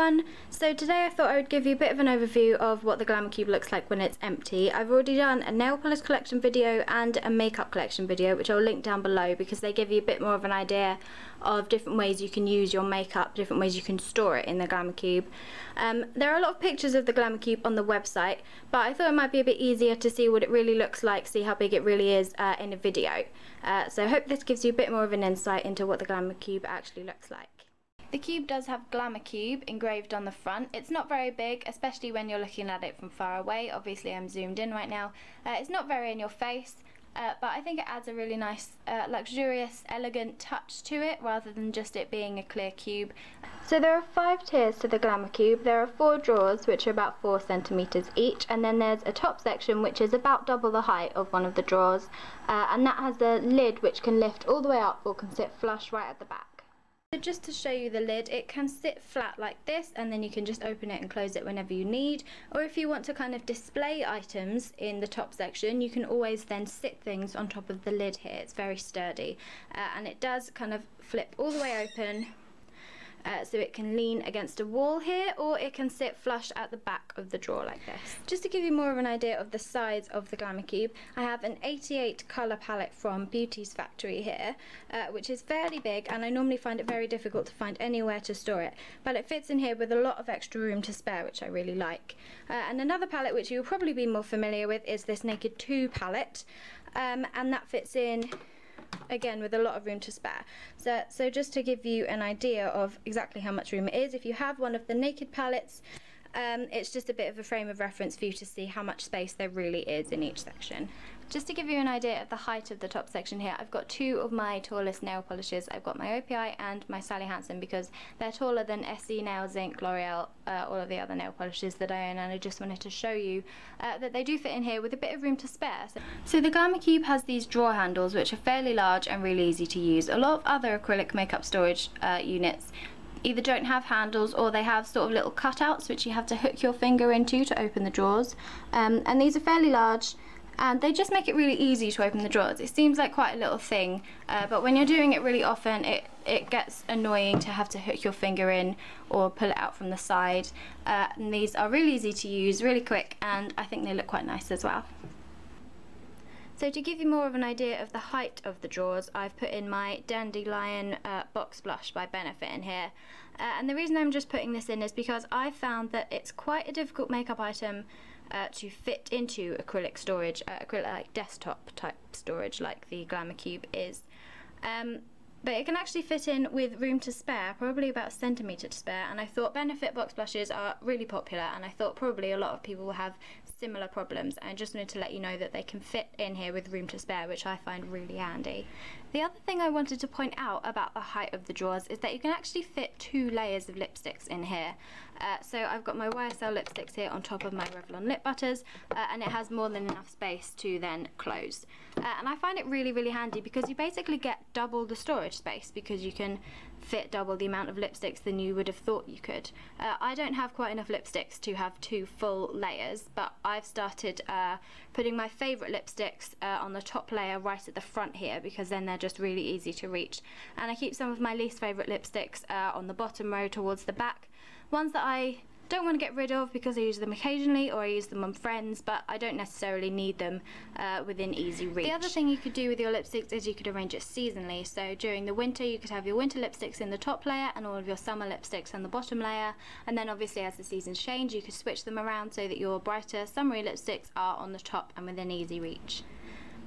everyone! So today I thought I would give you a bit of an overview of what the Glamourcube looks like when it's empty. I've already done a nail polish collection video and a makeup collection video, which I'll link down below because they give you a bit more of an idea of different ways you can use your makeup, different ways you can store it in the Glamourcube. There are a lot of pictures of the Glamourcube on the website, but I thought it might be a bit easier to see what it really looks like, see how big it really is in a video. So I hope this gives you a bit more of an insight into what the Glamourcube actually looks like. The cube does have Glamourcube engraved on the front. It's not very big, especially when you're looking at it from far away. Obviously I'm zoomed in right now. It's not very in your face, but I think it adds a really nice, luxurious, elegant touch to it rather than just it being a clear cube. So there are 5 tiers to the Glamourcube. There are 4 drawers which are about 4 centimeters each, and then there's a top section which is about double the height of one of the drawers, and that has a lid which can lift all the way up or can sit flush right at the back. So just to show you the lid, it can sit flat like this, and then you can just open it and close it whenever you need. Or if you want to kind of display items in the top section, you can always then sit things on top of the lid here. It's very sturdy, and it does kind of flip all the way open. So it can lean against a wall here, or it can sit flush at the back of the drawer like this. Just to give you more of an idea of the size of the Glamourcube, I have an 88 colour palette from Beauty's Factory here, which is fairly big, and I normally find it very difficult to find anywhere to store it, but it fits in here with a lot of extra room to spare, which I really like. And another palette which you'll probably be more familiar with is this Naked 2 palette, and that fits in again with a lot of room to spare. So just to give you an idea of exactly how much room it is, if you have one of the Naked palettes, it's just a bit of a frame of reference for you to see how much space there really is in each section. Just to give you an idea of the height of the top section here, I've got 2 of my tallest nail polishes. I've got my OPI and my Sally Hansen because they're taller than SE, Nail, Zinc, L'Oreal, all of the other nail polishes that I own, and I just wanted to show you that they do fit in here with a bit of room to spare. So the Glamourcube has these drawer handles which are fairly large and really easy to use. A lot of other acrylic makeup storage units either don't have handles or they have sort of little cutouts which you have to hook your finger into to open the drawers, and these are fairly large, and they just make it really easy to open the drawers. It seems like quite a little thing, but when you're doing it really often, it gets annoying to have to hook your finger in or pull it out from the side. And these are really easy to use, really quick, and I think they look quite nice as well. So to give you more of an idea of the height of the drawers, I've put in my Dandelion Box Blush by Benefit in here. And the reason I'm just putting this in is because I found that it's quite a difficult makeup item to fit into acrylic storage, acrylic like desktop type storage like the Glamourcube is. But it can actually fit in with room to spare, probably about 1 centimetre to spare, and I thought Benefit box blushes are really popular, and I thought probably a lot of people will have similar problems, and I just wanted to let you know that they can fit in here with room to spare, which I find really handy. The other thing I wanted to point out about the height of the drawers is that you can actually fit 2 layers of lipsticks in here. So I've got my YSL lipsticks here on top of my Revlon lip butters, and it has more than enough space to then close. And I find it really, really handy because you basically get double the storage space because you can fit double the amount of lipsticks than you would have thought you could. I don't have quite enough lipsticks to have 2 full layers, but I've started putting my favourite lipsticks on the top layer right at the front here because then they're just really easy to reach. And I keep some of my least favourite lipsticks on the bottom row towards the back. Ones that I don't want to get rid of because I use them occasionally or I use them on friends, but I don't necessarily need them within easy reach. The other thing you could do with your lipsticks is you could arrange it seasonally. So during the winter you could have your winter lipsticks in the top layer and all of your summer lipsticks on the bottom layer, and then obviously as the seasons change you could switch them around so that your brighter summery lipsticks are on the top and within easy reach.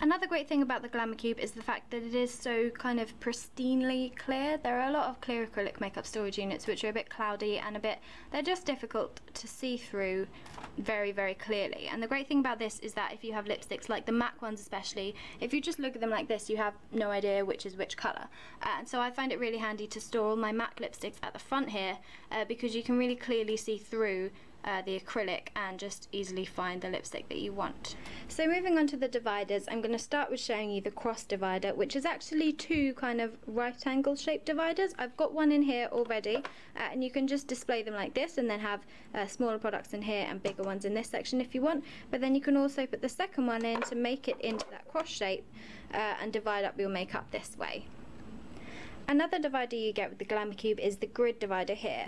Another great thing about the Glamourcube is the fact that it is so kind of pristinely clear. There are a lot of clear acrylic makeup storage units which are a bit cloudy and they're just difficult to see through very, very clearly. And the great thing about this is that if you have lipsticks, like the MAC ones especially, if you just look at them like this, you have no idea which is which colour. And so I find it really handy to store all my MAC lipsticks at the front here because you can really clearly see through the acrylic and just easily find the lipstick that you want. So moving on to the dividers, I'm going to start with showing you the cross divider, which is actually 2 kind of right angle shaped dividers. I've got one in here already, and you can just display them like this and then have smaller products in here and bigger ones in this section if you want, but then you can also put the second one in to make it into that cross shape and divide up your makeup this way. Another divider you get with the Glamourcube is the grid divider here,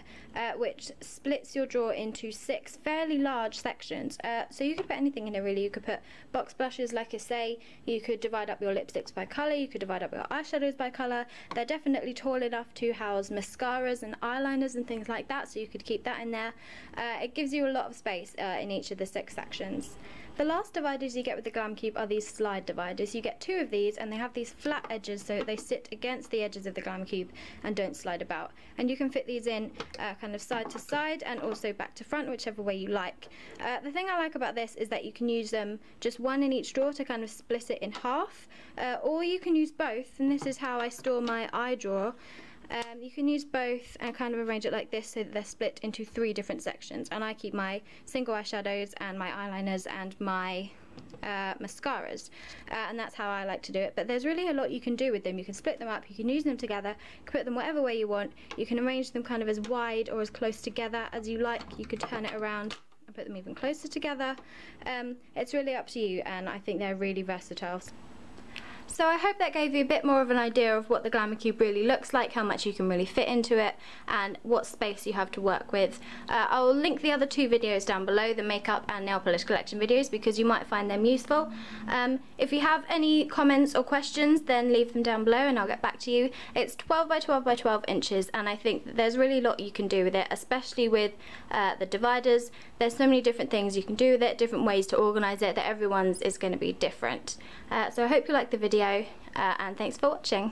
which splits your drawer into 6 fairly large sections. So you could put anything in here really. You could put box blushes, like I say, you could divide up your lipsticks by colour, you could divide up your eyeshadows by colour. They're definitely tall enough to house mascaras and eyeliners and things like that, so you could keep that in there. It gives you a lot of space in each of the 6 sections. The last dividers you get with the Glamourcube are these slide dividers. You get 2 of these and they have these flat edges so they sit against the edges of the Glamourcube and don't slide about. And you can fit these in kind of side to side and also back to front, whichever way you like. The thing I like about this is that you can use them just one in each drawer to kind of split it in half, or you can use both, and this is how I store my eye drawer. You can use both and kind of arrange it like this so that they're split into 3 different sections, and I keep my single eyeshadows and my eyeliners and my mascaras, and that's how I like to do it. But there's really a lot you can do with them. You can split them up, you can use them together, you can put them whatever way you want, you can arrange them kind of as wide or as close together as you like. You could turn it around and put them even closer together. It's really up to you, and I think they're really versatile. So I hope that gave you a bit more of an idea of what the Glamourcube really looks like, how much you can really fit into it, and what space you have to work with. I'll link the other 2 videos down below, the makeup and nail polish collection videos, because you might find them useful. If you have any comments or questions, then leave them down below and I'll get back to you. It's 12 by 12 by 12 inches, and I think that there's really a lot you can do with it, especially with the dividers. There's so many different things you can do with it, different ways to organise it, that everyone's is going to be different. So I hope you liked the video, and thanks for watching.